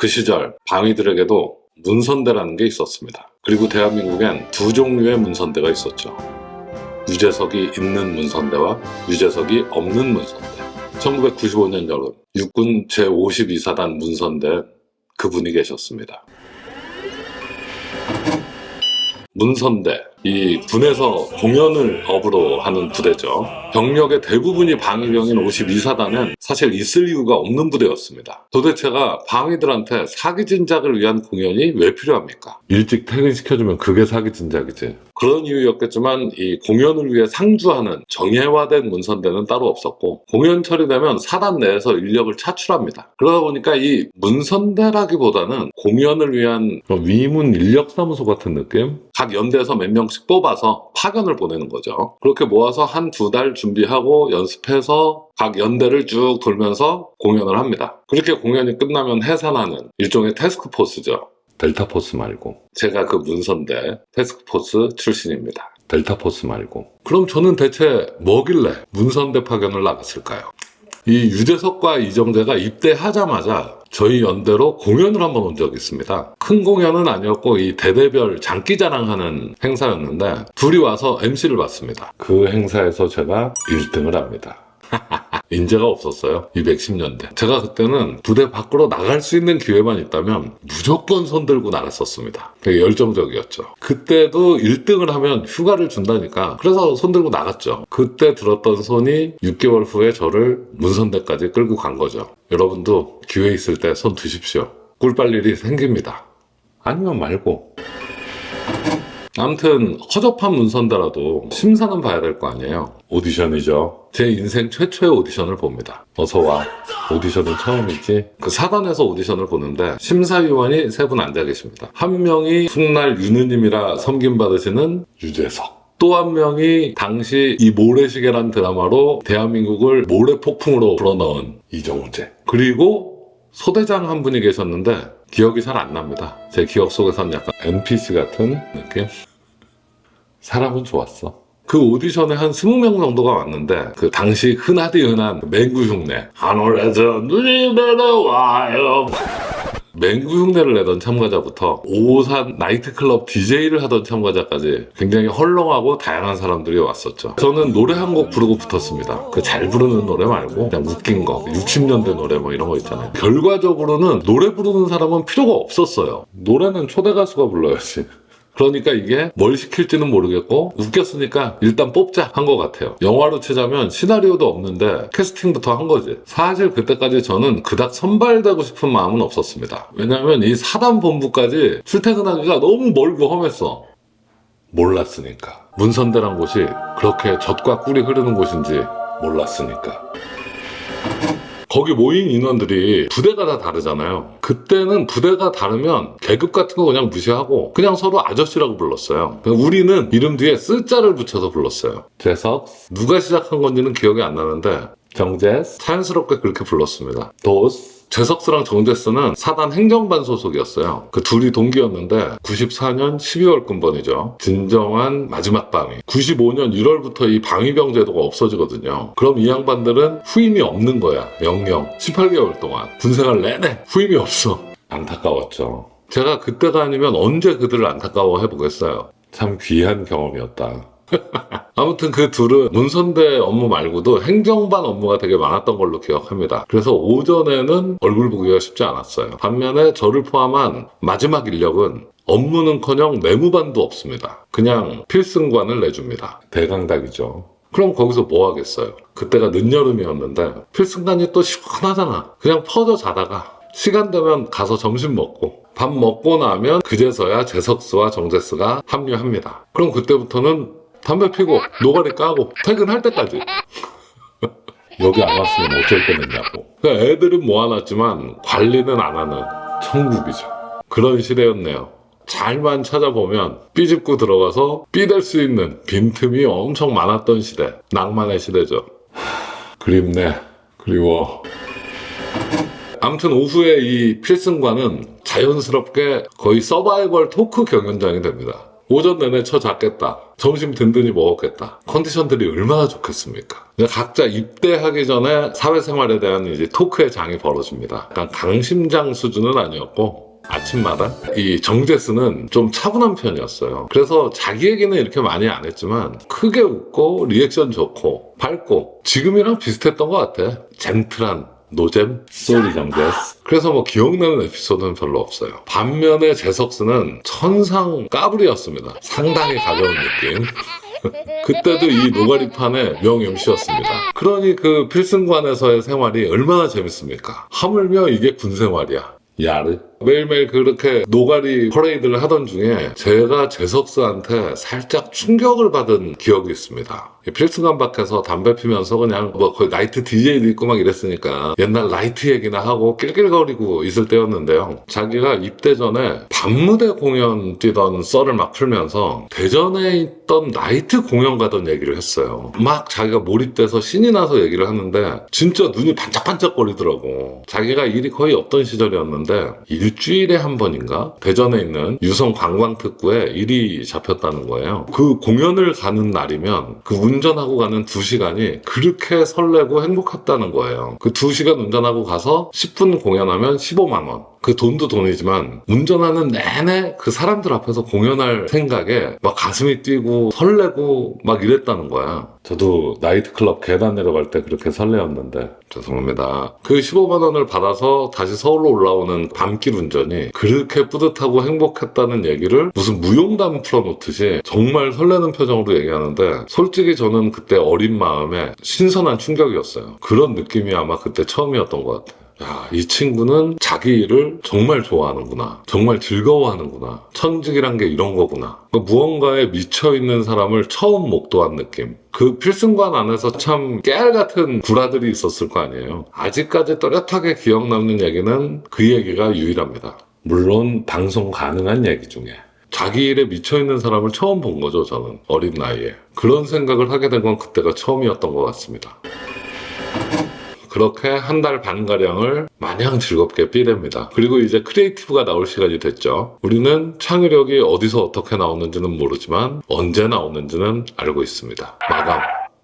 그 시절 방위들에게도 문선대라는 게 있었습니다. 그리고 대한민국엔 두 종류의 문선대가 있었죠. 유재석이 있는 문선대와 유재석이 없는 문선대. 1995년 여름 육군 제52사단 문선대에 그분이 계셨습니다. 문선대, 이 군에서 공연을 업으로 하는 부대죠. 병력의 대부분이 방위병인 52사단은 사실 있을 이유가 없는 부대였습니다. 도대체가 방위들한테 사기 진작을 위한 공연이 왜 필요합니까? 일찍 퇴근시켜주면 그게 사기 진작이지. 그런 이유였겠지만 이 공연을 위해 상주하는 정예화된 문선대는 따로 없었고, 공연 처리되면 사단 내에서 인력을 차출합니다. 그러다 보니까 이 문선대라기보다는 공연을 위한 위문 인력사무소 같은 느낌? 각 연대에서 몇 명씩 뽑아서 파견을 보내는 거죠. 그렇게 모아서 한 두 달 준비하고 연습해서 각 연대를 쭉 돌면서 공연을 합니다. 그렇게 공연이 끝나면 해산하는 일종의 태스크포스죠. 델타포스 말고. 제가 그 문선대 태스크포스 출신입니다. 델타포스 말고. 그럼 저는 대체 뭐길래 문선대 파견을 나갔을까요? 이 유재석과 이정재가 입대하자마자 저희 연대로 공연을 한번 온 적이 있습니다. 큰 공연은 아니었고 이 대대별 장기자랑하는 행사였는데 둘이 와서 MC를 맡습니다. 그 행사에서 제가 1등을 합니다. 인재가 없었어요. 210년대. 제가 그때는 부대 밖으로 나갈 수 있는 기회만 있다면 무조건 손 들고 나갔었습니다. 되게 열정적이었죠. 그때도 1등을 하면 휴가를 준다니까 그래서 손 들고 나갔죠. 그때 들었던 손이 6개월 후에 저를 문선대까지 끌고 간 거죠. 여러분도 기회 있을 때 손 드십시오. 꿀빨 일이 생깁니다. 아니면 말고. 아무튼 허접한 문선대라도 심사는 봐야 될 거 아니에요. 오디션이죠. 제 인생 최초의 오디션을 봅니다. 어서와. 오디션은 처음이지. 그 사단에서 오디션을 보는데 심사위원이 세 분 앉아 계십니다. 한 명이 훗날 유느님이라 섬김받으시는 유재석. 또 한 명이 당시 이 모래시계란 드라마로 대한민국을 모래폭풍으로 불어넣은 이정재. 그리고 소대장 한 분이 계셨는데 기억이 잘 안 납니다. 제 기억 속에선 약간 NPC 같은 느낌? 사람은 좋았어. 그 오디션에 한 20명 정도가 왔는데 그 당시 흔하디 흔한 맹구 흉내 하늘에서 눈이 내려와요 맹구 흉내를 내던 참가자부터 오산 나이트클럽 DJ를 하던 참가자까지 굉장히 헐렁하고 다양한 사람들이 왔었죠. 저는 노래 한 곡 부르고 붙었습니다. 그 잘 부르는 노래 말고 그냥 웃긴 거 60년대 노래 뭐 이런 거 있잖아요. 결과적으로는 노래 부르는 사람은 필요가 없었어요. 노래는 초대 가수가 불러야지. 그러니까 이게 뭘 시킬지는 모르겠고 웃겼으니까 일단 뽑자 한 것 같아요. 영화로 치자면 시나리오도 없는데 캐스팅부터 한 거지. 사실 그때까지 저는 그닥 선발되고 싶은 마음은 없었습니다. 왜냐면 이 사단 본부까지 출퇴근하기가 너무 멀고 험했어. 몰랐으니까. 문선대란 곳이 그렇게 젖과 꿀이 흐르는 곳인지 몰랐으니까. 거기 모인 인원들이 부대가 다 다르잖아요. 그때는 부대가 다르면 계급 같은 거 그냥 무시하고 그냥 서로 아저씨라고 불렀어요. 우리는 이름 뒤에 쓰자를 붙여서 불렀어요. 재석. 누가 시작한 건지는 기억이 안 나는데 정재스. 자연스럽게 그렇게 불렀습니다. 도스. 재석스랑 정재스는 사단 행정반 소속이었어요. 그 둘이 동기였는데 94년 12월 군번이죠. 진정한 마지막 방위. 95년 1월부터 이 방위병 제도가 없어지거든요. 그럼 이 양반들은 후임이 없는 거야. 영영. 18개월 동안. 군생활 내내 후임이 없어. 안타까웠죠. 제가 그때가 아니면 언제 그들을 안타까워 해보겠어요. 참 귀한 경험이었다. 아무튼 그 둘은 문선대 업무 말고도 행정반 업무가 되게 많았던 걸로 기억합니다. 그래서 오전에는 얼굴 보기가 쉽지 않았어요. 반면에 저를 포함한 마지막 인력은 업무는커녕 내무반도 없습니다. 그냥 필승관을 내줍니다. 대강닥이죠. 그럼 거기서 뭐 하겠어요? 그때가 늦여름이었는데 필승관이 또 시원하잖아. 그냥 퍼져 자다가 시간 되면 가서 점심 먹고 밥 먹고 나면 그제서야 재석스와 정재스가 합류합니다. 그럼 그때부터는 담배 피고 노가리 까고 퇴근할 때까지. 여기 안 왔으면 어쩔 뻔했냐고. 그러니까 애들은 모아놨지만 관리는 안 하는 천국이죠. 그런 시대였네요. 잘만 찾아보면 삐집고 들어가서 삐댈 수 있는 빈틈이 엄청 많았던 시대. 낭만의 시대죠. 그립네. 그리워. 아무튼 오후에 이 필승관은 자연스럽게 거의 서바이벌 토크 경연장이 됩니다. 오전 내내 잤겠다. 점심 든든히 먹었겠다. 컨디션들이 얼마나 좋겠습니까? 각자 입대하기 전에 사회생활에 대한 이제 토크의 장이 벌어집니다. 약간 강심장 수준은 아니었고 아침마다 이 정제스는 좀 차분한 편이었어요. 그래서 자기 얘기는 이렇게 많이 안 했지만 크게 웃고 리액션 좋고 밝고 지금이랑 비슷했던 것 같아. 젠틀한 노잼? 쏘리 정제스. 그래서 뭐 기억나는 에피소드는 별로 없어요. 반면에 재석스는 천상 까불이었습니다. 상당히 가벼운 느낌. 그때도 이 노가리판의 명 MC였습니다. 그러니 그 필승관에서의 생활이 얼마나 재밌습니까? 하물며 이게 군 생활이야. 야르. 매일매일 그렇게 노가리 퍼레이드를 하던 중에 제가 재석스한테 살짝 충격을 받은 기억이 있습니다. 필승관 밖에서 담배 피면서 그냥 뭐 거의 나이트 DJ도 있고 막 이랬으니까 옛날 라이트 얘기나 하고 낄낄거리고 있을 때였는데요. 자기가 입대 전에 밤무대 공연 뛰던 썰을 막 풀면서 대전에 있던 나이트 공연 가던 얘기를 했어요. 막 자기가 몰입돼서 신이 나서 얘기를 하는데 진짜 눈이 반짝반짝거리더라고. 자기가 일이 거의 없던 시절이었는데 일주일에 한 번인가 대전에 있는 유성 관광특구에 일이 잡혔다는 거예요. 그 공연을 가는 날이면 그 운전하고 가는 2시간이 그렇게 설레고 행복했다는 거예요. 그 2시간 운전하고 가서 10분 공연하면 15만 원. 그 돈도 돈이지만 운전하는 내내 그 사람들 앞에서 공연할 생각에 막 가슴이 뛰고 설레고 막 이랬다는 거야. 저도 나이트클럽 계단 내려갈 때 그렇게 설레었는데 죄송합니다. 그 15만 원을 받아서 다시 서울로 올라오는 밤길 운전이 그렇게 뿌듯하고 행복했다는 얘기를 무슨 무용담 풀어놓듯이 정말 설레는 표정으로 얘기하는데 솔직히 저는 그때 어린 마음에 신선한 충격이었어요. 그런 느낌이 아마 그때 처음이었던 것 같아요. 야, 이 친구는 자기 일을 정말 좋아하는구나. 정말 즐거워하는구나. 천직이란 게 이런 거구나. 무언가에 미쳐있는 사람을 처음 목도한 느낌. 그 필승관 안에서 참 깨알 같은 구라들이 있었을 거 아니에요. 아직까지 또렷하게 기억 남는 얘기는 그 얘기가 유일합니다. 물론 방송 가능한 얘기 중에. 자기 일에 미쳐있는 사람을 처음 본 거죠, 저는. 어린 나이에. 그런 생각을 하게 된 건 그때가 처음이었던 것 같습니다. 그렇게 한 달 반가량을 마냥 즐겁게 삐댑니다. 그리고 이제 크리에이티브가 나올 시간이 됐죠. 우리는 창의력이 어디서 어떻게 나오는지는 모르지만 언제 나오는지는 알고 있습니다. 마감.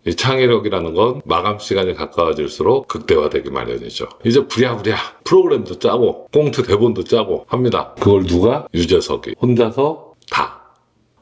이 창의력이라는 건 마감 시간이 가까워질수록 극대화되기 마련이죠. 이제 부랴부랴 프로그램도 짜고 꽁트 대본도 짜고 합니다. 그걸 누가? 유재석이. 혼자서 다.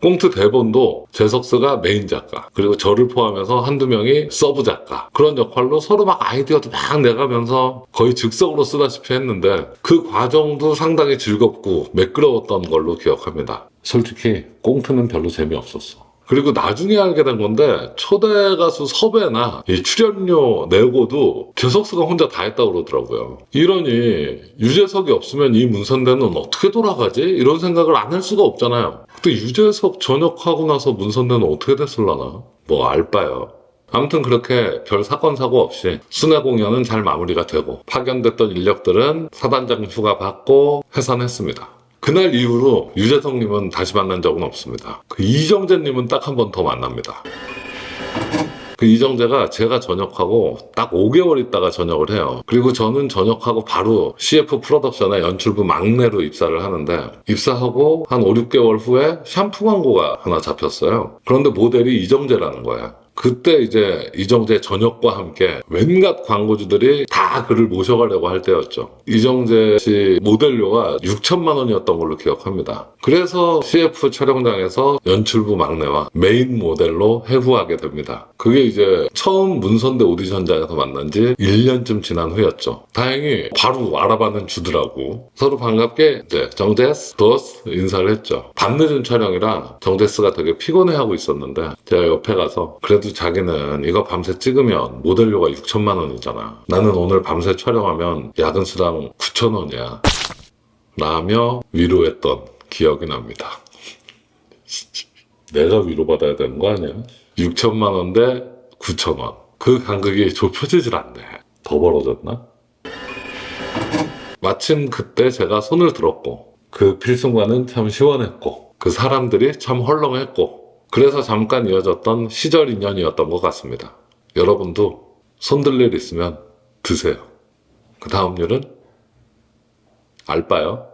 꽁트 대본도 재석스가 메인 작가, 그리고 저를 포함해서 한두 명이 서브 작가, 그런 역할로 서로 막 아이디어도 막 내가면서 거의 즉석으로 쓰다시피 했는데 그 과정도 상당히 즐겁고 매끄러웠던 걸로 기억합니다. 솔직히 꽁트는 별로 재미없었어. 그리고 나중에 알게 된 건데 초대 가수 섭외나 이 출연료 내고도 재석스가 혼자 다 했다고 그러더라고요. 이러니 유재석이 없으면 이 문선대는 어떻게 돌아가지? 이런 생각을 안 할 수가 없잖아요. 근데 유재석 전역하고 나서 문선대는 어떻게 됐을라나? 뭐 알바요. 아무튼 그렇게 별 사건 사고 없이 순회 공연은 잘 마무리가 되고 파견됐던 인력들은 사단장 휴가 받고 해산했습니다. 그날 이후로 유재석님은 다시 만난 적은 없습니다. 그 이정재님은 딱 한 번 더 만납니다. 그 이정재가 제가 전역하고 딱 5개월 있다가 전역을 해요. 그리고 저는 전역하고 바로 CF 프로덕션의 연출부 막내로 입사를 하는데 입사하고 한 5, 6개월 후에 샴푸 광고가 하나 잡혔어요. 그런데 모델이 이정재라는 거야. 그때 이제 이정재 전역과 함께 웬갖 광고주들이 다 그를 모셔가려고 할 때였죠. 이정재 씨 모델료가 6천만 원이었던 걸로 기억합니다. 그래서 CF 촬영장에서 연출부 막내와 메인 모델로 회후하게 됩니다. 그게 이제 처음 문선대 오디션장에서 만난 지 1년쯤 지난 후였죠. 다행히 바로 알아봐는 주더라고. 서로 반갑게 이제 정제스, 도스 인사를 했죠. 밤늦은 촬영이라 정제스가 되게 피곤해하고 있었는데 제가 옆에 가서 그래도 자기는 이거 밤새 찍으면 모델료가 6천만 원이잖아. 나는 오늘 밤새 촬영하면 야근 수당 9천 원이야. 라며 위로했던 기억이 납니다. 내가 위로받아야 되는 거 아니야? 6천만 원 대 9천 원. 그 간극이 좁혀지질 않네. 더 벌어졌나? 마침 그때 제가 손을 들었고 그 필승관은 참 시원했고 그 사람들이 참 헐렁했고 그래서 잠깐 이어졌던 시절 인연이었던 것 같습니다. 여러분도 손들 일 있으면 드세요. 그 다음 일은 알바요.